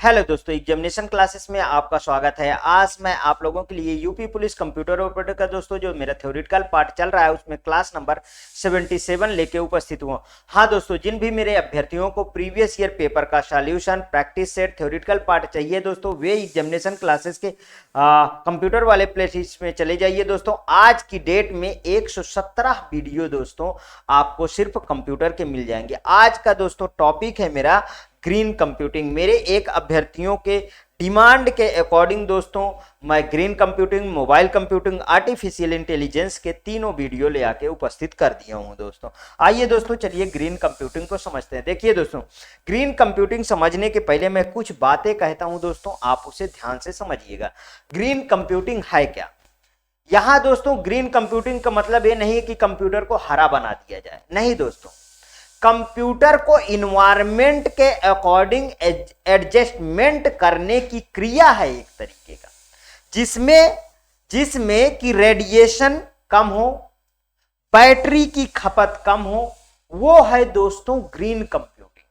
Hello दोस्तों, examination classes में आपका स्वागत है। आज मैं आप लोगों के लिए यूपी पुलिस कंप्यूटर ऑपरेटर का दोस्तों जो मेरा थ्योरेटिकल पार्ट चल रहा है उसमें क्लास नंबर 77 लेके उपस्थित हुआ। हाँ दोस्तों, जिन भी मेरे अभ्यर्थियों को प्रीवियस ईयर पेपर का solution, practice set, theoretical part चाहिए दोस्तों, वे एग्जामिनेशन क्लासेस के कंप्यूटर वाले प्लेलिस्ट में चले जाइए दोस्तों। आज की डेट में 117 वीडियो दोस्तों आपको सिर्फ कंप्यूटर के मिल जाएंगे। आज का दोस्तों टॉपिक है मेरा ग्रीन कंप्यूटिंग। मेरे एक अभ्यर्थियों के डिमांड के अकॉर्डिंग दोस्तों मैं green computing, mobile computing, artificial intelligence के तीनों वीडियो ले आके उपस्थित कर दिया हूं दोस्तों। आइए दोस्तों चलिए ग्रीन कंप्यूटिंग को समझते हैं। देखिए दोस्तों, ग्रीन कंप्यूटिंग समझने के पहले मैं कुछ बातें कहता हूं दोस्तों, आप उसे ध्यान से समझिएगा। ग्रीन कंप्यूटिंग है क्या? यहां दोस्तों ग्रीन कंप्यूटिंग का मतलब ये नहीं है कि कंप्यूटर को हरा बना दिया जाए, नहीं दोस्तों। कंप्यूटर को इन्वायरमेंट के अकॉर्डिंग एडजस्टमेंट करने की क्रिया है एक तरीके का, जिसमें कि रेडिएशन कम हो, बैटरी की खपत कम हो, वो है दोस्तों ग्रीन कंप्यूटिंग।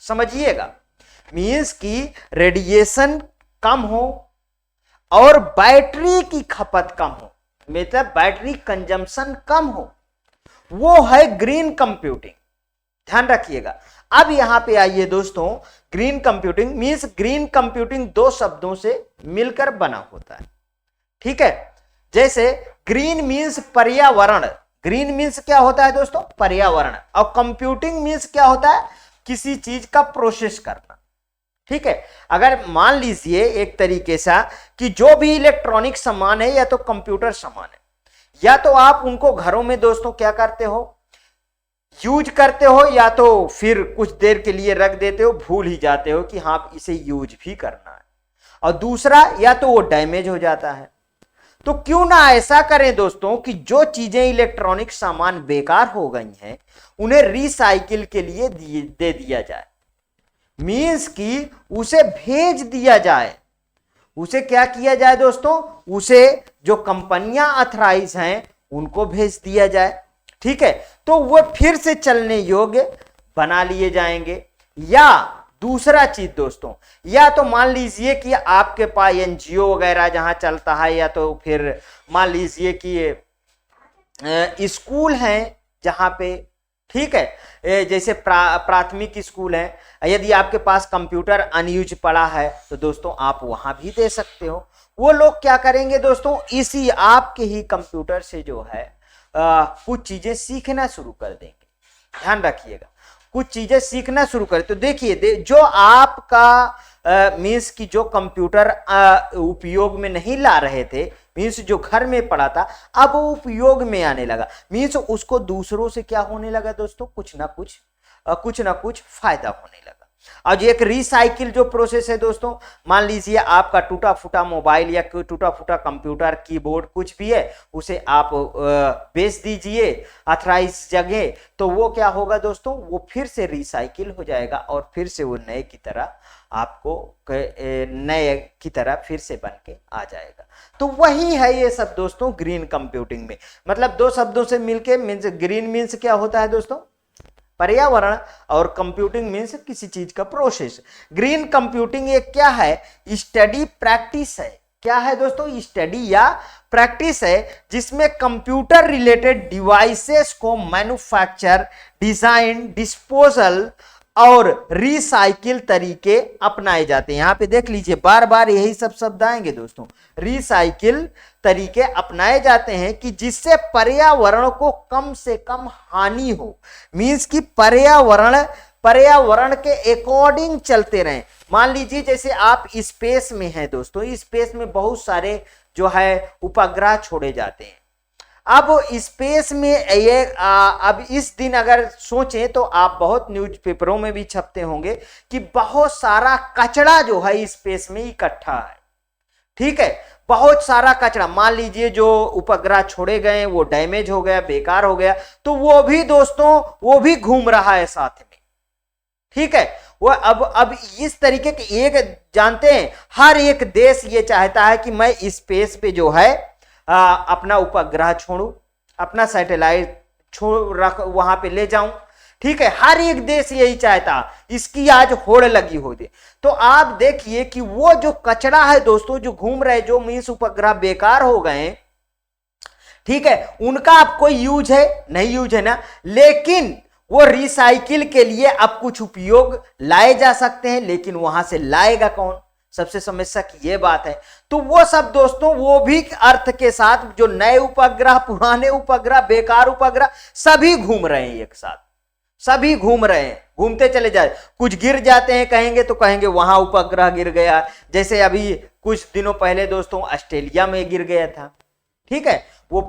समझिएगा, मींस कि रेडिएशन कम हो और बैटरी की खपत कम हो, मतलब बैटरी कंजम्पशन कम हो, वो है ग्रीन कंप्यूटिंग। ध्यान रखिएगा। अब यहां पे आइए दोस्तों, green computing means green computing दो शब्दों से मिलकर बना होता है, ठीक है। जैसे ग्रीन मींस पर्यावरण, ग्रीन मींस क्या होता है दोस्तों? पर्यावरण। और कंप्यूटिंग मींस क्या होता है? किसी चीज का प्रोसेस करना, ठीक है। अगर मान लीजिए एक तरीके से कि जो भी इलेक्ट्रॉनिक सामान है या तो कंप्यूटर सामान है, या तो आप उनको घरों में दोस्तों क्या करते हो, यूज करते हो, या तो फिर कुछ देर के लिए रख देते हो, भूल ही जाते हो कि हाँ इसे यूज भी करना है। और दूसरा, या तो वो डैमेज हो जाता है। तो क्यों ना ऐसा करें दोस्तों कि जो चीजें इलेक्ट्रॉनिक सामान बेकार हो गई हैं उन्हें रिसाइकिल के लिए दे दिया जाए, मींस कि उसे भेज दिया जाए। उसे क्या किया जाए दोस्तों? उसे जो कंपनियां अथराइज हैं उनको भेज दिया जाए, ठीक है। तो वो फिर से चलने योग्य बना लिए जाएंगे। या दूसरा चीज दोस्तों, या तो मान लीजिए कि आपके पास एनजीओ वगैरह जहां चलता है, या तो फिर मान लीजिए कि स्कूल हैं जहां पे, ठीक है, जैसे प्राथमिक स्कूल है, यदि आपके पास कंप्यूटर अनयूज पड़ा है तो दोस्तों आप वहां भी दे सकते हो। वो लोग क्या करेंगे दोस्तों, इसी आपके ही कंप्यूटर से जो है कुछ चीजें सीखना शुरू कर देंगे। ध्यान रखिएगा, कुछ चीजें सीखना शुरू करें। तो देखिए जो आपका मीन्स कि जो कंप्यूटर उपयोग में नहीं ला रहे थे, मीन्स जो घर में पड़ा था, अब वो उपयोग में आने लगा, मीन्स उसको दूसरों से क्या होने लगा दोस्तों, कुछ ना कुछ फायदा होने लगा। और एक रिसाइकिल जो प्रोसेस है दोस्तों, मान लीजिए आपका टूटा फूटा मोबाइल या टूटा फूटा कंप्यूटर, कीबोर्ड कुछ भी है, उसे आप बेच दीजिए अथराइज जगह, तो वो क्या होगा दोस्तों, वो फिर से रिसाइकिल हो जाएगा और फिर से वो नए की तरह आपको नए की तरह फिर से बन के आ जाएगा। तो वही है ये सब दोस्तों ग्रीन कंप्यूटिंग में। मतलब दो शब्दों से मिलके मीन्स ग्रीन मीन्स क्या होता है दोस्तों? पर्यावरण, और कंप्यूटिंग मीन्स किसी चीज का प्रोसेस। ग्रीन कंप्यूटिंग ये क्या है? स्टडी प्रैक्टिस है। क्या है दोस्तों? स्टडी या प्रैक्टिस है, जिसमें कंप्यूटर रिलेटेड डिवाइसेस को मैन्युफैक्चर, डिजाइन, डिस्पोजल और रिसाइकिल तरीके अपनाए जाते हैं। यहां पे देख लीजिए बार बार यही सब शब्द आएंगे दोस्तों। रिसाइकिल तरीके अपनाए जाते हैं कि जिससे पर्यावरण को कम से कम हानि हो, मींस कि पर्यावरण के अकॉर्डिंग चलते रहें। मान लीजिए जैसे आप स्पेस में हैं दोस्तों, स्पेस में बहुत सारे जो है उपग्रह छोड़े जाते हैं। अब स्पेस में ये अब इस दिन अगर सोचें तो आप बहुत न्यूज़पेपरों में भी छपते होंगे कि बहुत सारा कचरा जो है स्पेस में इकट्ठा है, ठीक है। बहुत सारा कचरा, मान लीजिए जो उपग्रह छोड़े गए वो डैमेज हो गया, बेकार हो गया, तो वो भी दोस्तों वो भी घूम रहा है साथ में, ठीक है। वो अब इस तरीके के एक जानते हैं, हर एक देश ये चाहता है कि मैं स्पेस पे जो है अपना उपग्रह छोड़ूं, अपना सैटेलाइट रख वहां पे ले जाऊं, ठीक है, हर एक देश यही चाहता, इसकी आज होड़ लगी हो दे। तो आप देखिए कि वो जो कचरा है दोस्तों जो घूम रहे, जो मीन्स उपग्रह बेकार हो गए, ठीक है, उनका अब कोई यूज है नहीं, यूज है ना, लेकिन वो रिसाइकिल के लिए अब कुछ उपयोग लाए जा सकते हैं, लेकिन वहां से लाएगा कौन, सबसे समस्या की ये बात है। तो वो सब दोस्तों वो भी अर्थ के साथ जो नए उपग्रह, पुराने उपग्रह, बेकार उपग्रह सभी घूम रहे हैं एक साथ, सभी घूम रहे हैं, घूमते चले जाए, कुछ गिर जाते हैं कहेंगे तो कहेंगे वहां उपग्रह गिर गया, जैसे अभी कुछ दिनों पहले दोस्तों ऑस्ट्रेलिया में गिर गया था, ठीक है, वो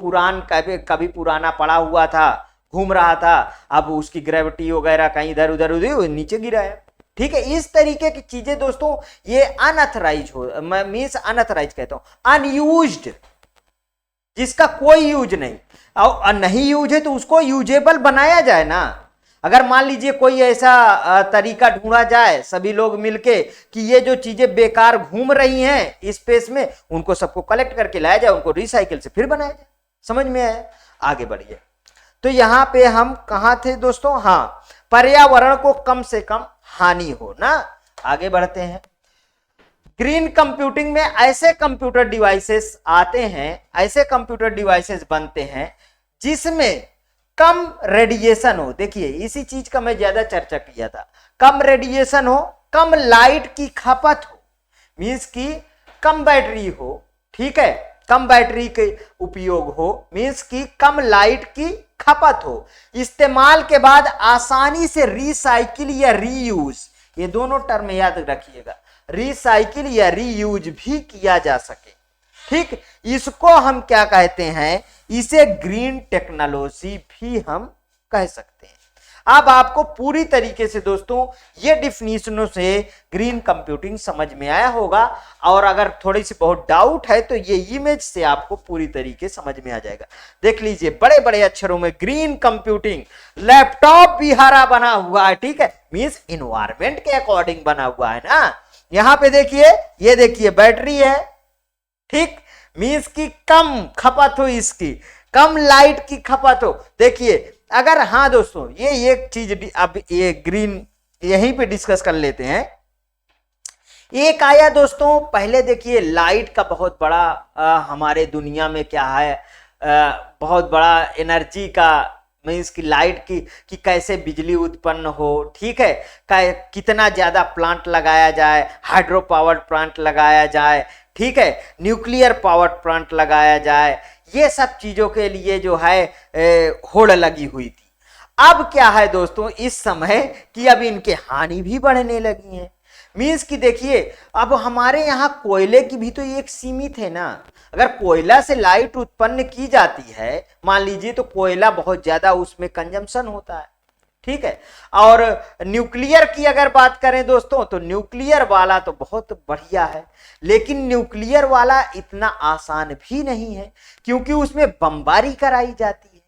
कभी पुराना पड़ा हुआ था, घूम रहा था, अब उसकी ग्रेविटी वगैरह कहीं इधर उधर नीचे गिरा है, ठीक है। इस तरीके की चीजें दोस्तों ये अनऑथराइज हो, मैं मीन्स अनऑथराइज कहता हूं, अनयूज्ड, जिसका कोई यूज नहीं, और नहीं यूज है तो उसको यूजेबल बनाया जाए ना। अगर मान लीजिए कोई ऐसा तरीका ढूंढा जाए सभी लोग मिलके कि ये जो चीजें बेकार घूम रही हैं स्पेस में, उनको सबको कलेक्ट करके लाया जाए, उनको रिसाइकिल से फिर बनाया जाए। समझ में आया? आगे बढ़िए। तो यहां पे हम कहां थे दोस्तों? हाँ, पर्यावरण को कम से कम हानि हो ना। आगे बढ़ते हैं। ग्रीन कंप्यूटिंग में ऐसे कंप्यूटर डिवाइसेस आते हैं, ऐसे कंप्यूटर डिवाइसेस बनते हैं जिसमें कम रेडिएशन हो। देखिए इसी चीज का मैं ज्यादा चर्चा किया था, कम रेडिएशन हो, कम लाइट की खपत हो, मींस की कम बैटरी हो, ठीक है, कम बैटरी के उपयोग हो, मींस की कम लाइट की खपत हो, इस्तेमाल के बाद आसानी से रिसाइकिल या रीयूज, ये दोनों टर्म याद रखिएगा, रिसाइकिल या रीयूज भी किया जा सके, ठीक, इसको हम क्या कहते हैं? इसे ग्रीन टेक्नोलॉजी भी हम कह सकते हैं। अब आपको पूरी तरीके से दोस्तों ये डिफिनीशनों से ग्रीन कंप्यूटिंग समझ में आया होगा, और अगर थोड़ी सी बहुत डाउट है तो ये इमेज से आपको पूरी तरीके समझ में आ जाएगा। देख लीजिए बड़े बड़े अक्षरों में ग्रीन कंप्यूटिंग, लैपटॉप भी हरा बना हुआ है, ठीक है, मींस इन्वायरमेंट के अकॉर्डिंग बना हुआ है ना। यहां पे देखिए, ये देखिए बैटरी है, ठीक, मींस की कम खपत हो, इसकी कम लाइट की खपत हो। देखिए अगर, हाँ दोस्तों ये एक चीज अब ये ग्रीन यहीं पे डिस्कस कर लेते हैं। एक आया दोस्तों, पहले देखिए लाइट का बहुत बड़ा हमारे दुनिया में क्या है, बहुत बड़ा एनर्जी का, मीन्स की लाइट की कैसे बिजली उत्पन्न हो, ठीक है, कितना ज्यादा प्लांट लगाया जाए, हाइड्रो पावर प्लांट लगाया जाए, ठीक है, न्यूक्लियर पावर प्लांट लगाया जाए, ये सब चीजों के लिए जो है होड़ लगी हुई थी। अब क्या है दोस्तों इस समय कि अब इनके हानि भी बढ़ने लगी हैं, मीन्स कि देखिए अब हमारे यहाँ कोयले की भी तो एक सीमित है ना। अगर कोयला से लाइट उत्पन्न की जाती है, मान लीजिए, तो कोयला बहुत ज्यादा उसमें कंजम्पशन होता है, ठीक है। और न्यूक्लियर की अगर बात करें दोस्तों, तो न्यूक्लियर वाला तो बहुत बढ़िया है, लेकिन न्यूक्लियर वाला इतना आसान भी नहीं है, क्योंकि उसमें बमबारी कराई जाती है,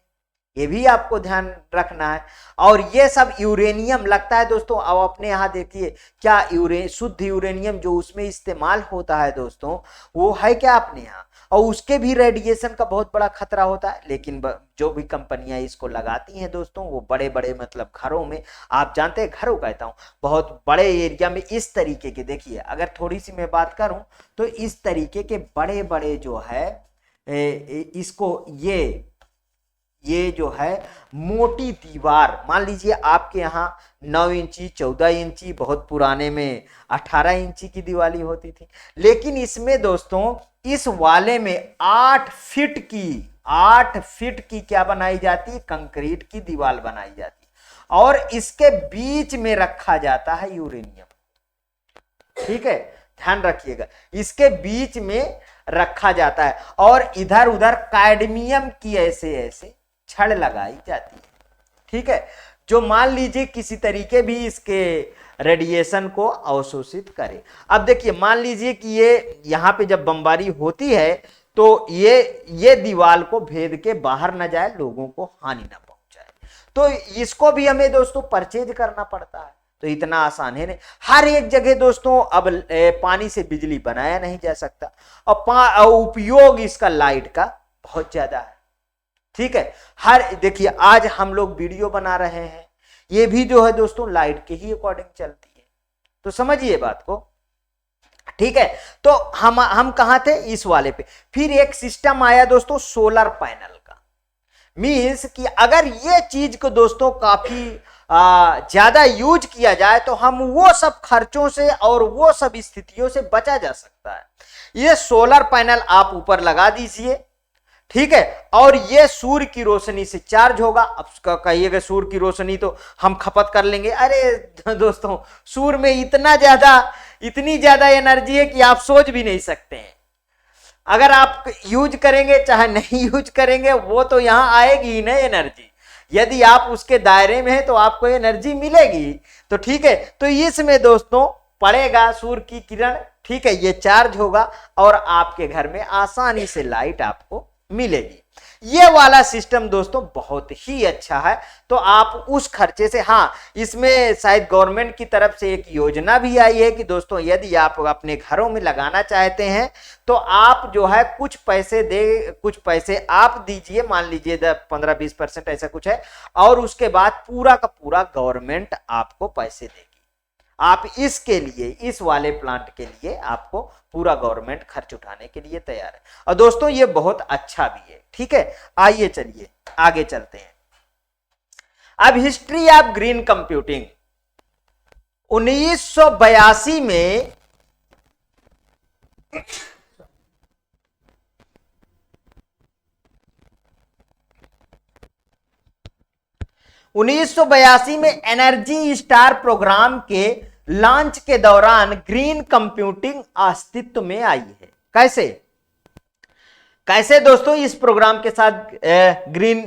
ये भी आपको ध्यान रखना है। और ये सब यूरेनियम लगता है दोस्तों। अब अपने यहाँ देखिए क्या शुद्ध यूरेनियम जो उसमें इस्तेमाल होता है दोस्तों, वो है क्या अपने यहाँ, और उसके भी रेडिएशन का बहुत बड़ा खतरा होता है। लेकिन जो भी कंपनियां इसको लगाती हैं दोस्तों, वो बड़े बड़े मतलब घरों में, आप जानते हैं घरों कहता हूँ, बहुत बड़े एरिया में इस तरीके के, देखिए अगर थोड़ी सी मैं बात करूं तो इस तरीके के बड़े बड़े जो है इसको ये जो है मोटी दीवार, मान लीजिए आपके यहाँ 9 इंची 14 इंची, बहुत पुराने में 18 इंची की दीवाली होती थी, लेकिन इसमें दोस्तों इस वाले में 8 फीट की क्या बनाई जाती है? कंक्रीट की दीवार बनाई जाती है, और इसके बीच में रखा जाता है यूरेनियम, ठीक है, ध्यान रखिएगा, इसके बीच में रखा जाता है, और इधर उधर कैडमियम की ऐसे छड़ लगाई जाती है, ठीक है, जो मान लीजिए किसी तरीके भी इसके रेडिएशन को अवशोषित करे। अब देखिए मान लीजिए कि ये यहाँ पे जब बमबारी होती है तो ये दीवार को भेद के बाहर न जाए, लोगों को हानि न पहुंचाए, तो इसको भी हमें दोस्तों परचेज करना पड़ता है। तो इतना आसान है नहीं, हर एक जगह दोस्तों अब पानी से बिजली बनाया नहीं जा सकता, और उपयोग इसका लाइट का बहुत ज्यादा है, ठीक है। हर देखिए आज हम लोग वीडियो बना रहे हैं, ये भी जो है दोस्तों लाइट के ही अकॉर्डिंग चलती है। तो समझिए बात को, ठीक है। तो हम कहां थे, इस वाले पे। फिर एक सिस्टम आया दोस्तों सोलर पैनल का। मीन्स कि अगर ये चीज को दोस्तों काफी ज्यादा यूज किया जाए तो हम वो सब खर्चों से और वो सब स्थितियों से बचा जा सकता है। ये सोलर पैनल आप ऊपर लगा दीजिए, ठीक है, और ये सूर्य की रोशनी से चार्ज होगा। अब कहिएगा सूर्य की रोशनी तो हम खपत कर लेंगे। अरे दोस्तों, सूर्य में इतनी ज्यादा एनर्जी है कि आप सोच भी नहीं सकते हैं। अगर आप यूज करेंगे चाहे नहीं यूज करेंगे, वो तो यहां आएगी ही ना एनर्जी। यदि आप उसके दायरे में है तो आपको एनर्जी मिलेगी। तो ठीक है, तो इसमें दोस्तों पड़ेगा सूर्य की किरण, ठीक है, ये चार्ज होगा और आपके घर में आसानी से लाइट आपको मिलेगी। ये वाला सिस्टम दोस्तों बहुत ही अच्छा है। तो आप उस खर्चे से, हाँ, इसमें शायद गवर्नमेंट की तरफ से एक योजना भी आई है कि दोस्तों यदि आप अपने घरों में लगाना चाहते हैं तो आप जो है कुछ पैसे आप दीजिए, मान लीजिए 15-20% ऐसा कुछ है, और उसके बाद पूरा का पूरा गवर्नमेंट आपको पैसे देगी। आप इसके लिए, इस वाले प्लांट के लिए आपको पूरा गवर्नमेंट खर्च उठाने के लिए तैयार है। और दोस्तों ये बहुत अच्छा भी है, ठीक है। आइए चलिए आगे चलते हैं। अब हिस्ट्री ऑफ ग्रीन कंप्यूटिंग। 1982 में 1982 में एनर्जी स्टार प्रोग्राम के लॉन्च के दौरान ग्रीन कंप्यूटिंग अस्तित्व में आई है। कैसे दोस्तों इस प्रोग्राम के साथ ग्रीन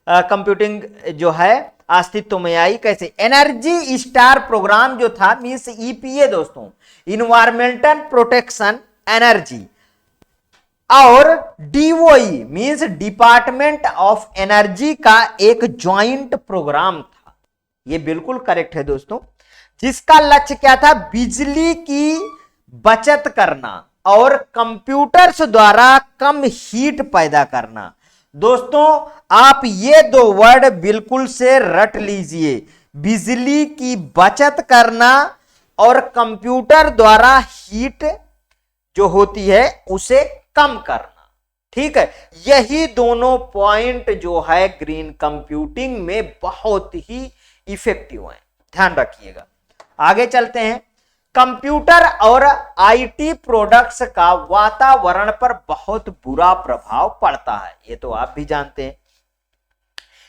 कंप्यूटिंग जो है अस्तित्व में आई, कैसे? एनर्जी स्टार प्रोग्राम जो था, मींस ईपीए दोस्तों, इन्वायरमेंटल प्रोटेक्शन एनर्जी, और DOE means department of energy का एक ज्वाइंट प्रोग्राम था। यह बिल्कुल करेक्ट है दोस्तों। जिसका लक्ष्य क्या था? बिजली की बचत करना और कंप्यूटर्स द्वारा कम हीट पैदा करना। दोस्तों आप ये दो वर्ड बिल्कुल से रट लीजिए, बिजली की बचत करना और कंप्यूटर द्वारा हीट जो होती है उसे कम करना, ठीक है। यही दोनों पॉइंट जो है ग्रीन कंप्यूटिंग में बहुत ही इफेक्टिव है, ध्यान रखिएगा। आगे चलते हैं। कंप्यूटर और आईटी प्रोडक्ट्स का वातावरण पर बहुत बुरा प्रभाव पड़ता है, ये तो आप भी जानते हैं।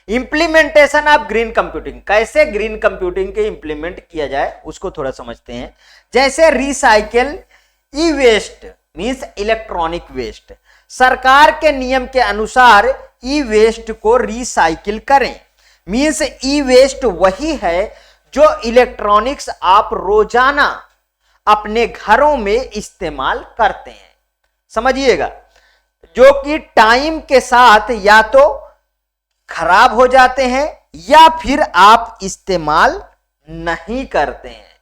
इंप्लीमेंटेशन ऑफ ग्रीन कंप्यूटिंग, कैसे ग्रीन कंप्यूटिंग के इंप्लीमेंट किया जाए उसको थोड़ा समझते हैं। जैसे रिसाइकिल ई वेस्ट मींस इलेक्ट्रॉनिक वेस्ट, सरकार के नियम के अनुसार ई वेस्ट को रिसाइकिल करें। मींस ई वेस्ट वही है जो इलेक्ट्रॉनिक्स आप रोजाना अपने घरों में इस्तेमाल करते हैं, समझिएगा, जो कि टाइम के साथ या तो खराब हो जाते हैं या फिर आप इस्तेमाल नहीं करते हैं।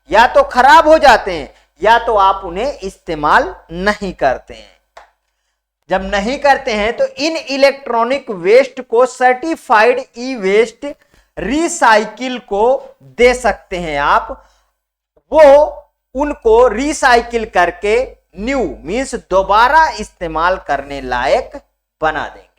या तो खराब हो जाते हैं या तो आप उन्हें इस्तेमाल नहीं करते हैं। जब नहीं करते हैं तो इन इलेक्ट्रॉनिक वेस्ट को सर्टिफाइड ई वेस्ट रिसाइकिल को दे सकते हैं आप। वो उनको रिसाइकिल करके न्यू मींस दोबारा इस्तेमाल करने लायक बना देंगे।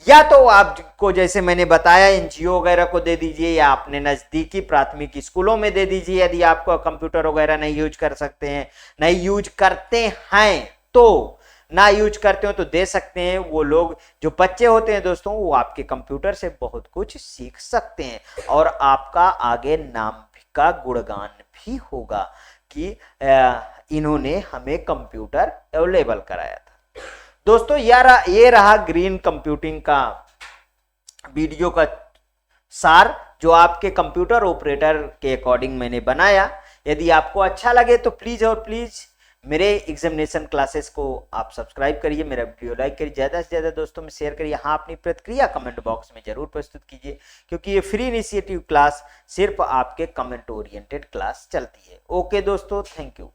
या तो आपको जैसे मैंने बताया एनजीओ वगैरह को दे दीजिए या अपने नजदीकी प्राथमिक स्कूलों में दे दीजिए। यदि आपको कंप्यूटर वगैरह नहीं यूज कर सकते हैं, नहीं यूज करते हैं तो ना यूज करते हो तो दे सकते हैं। वो लोग जो बच्चे होते हैं दोस्तों वो आपके कंप्यूटर से बहुत कुछ सीख सकते हैं और आपका आगे नाम का गुणगान भी होगा कि इन्होंने हमें कंप्यूटर अवेलेबल कराया था। दोस्तों ये रहा ग्रीन कंप्यूटिंग का वीडियो का सार जो आपके कंप्यूटर ऑपरेटर के अकॉर्डिंग मैंने बनाया। यदि आपको अच्छा लगे तो प्लीज और प्लीज मेरे एग्जामिनेशन क्लासेस को आप सब्सक्राइब करिए, मेरा वीडियो लाइक करिए, ज़्यादा से ज़्यादा दोस्तों में शेयर करिए। हाँ, अपनी प्रतिक्रिया कमेंट बॉक्स में जरूर प्रस्तुत कीजिए क्योंकि ये फ्री इनिशिएटिव क्लास सिर्फ आपके कमेंट ओरिएंटेड क्लास चलती है। ओके दोस्तों, थैंक यू।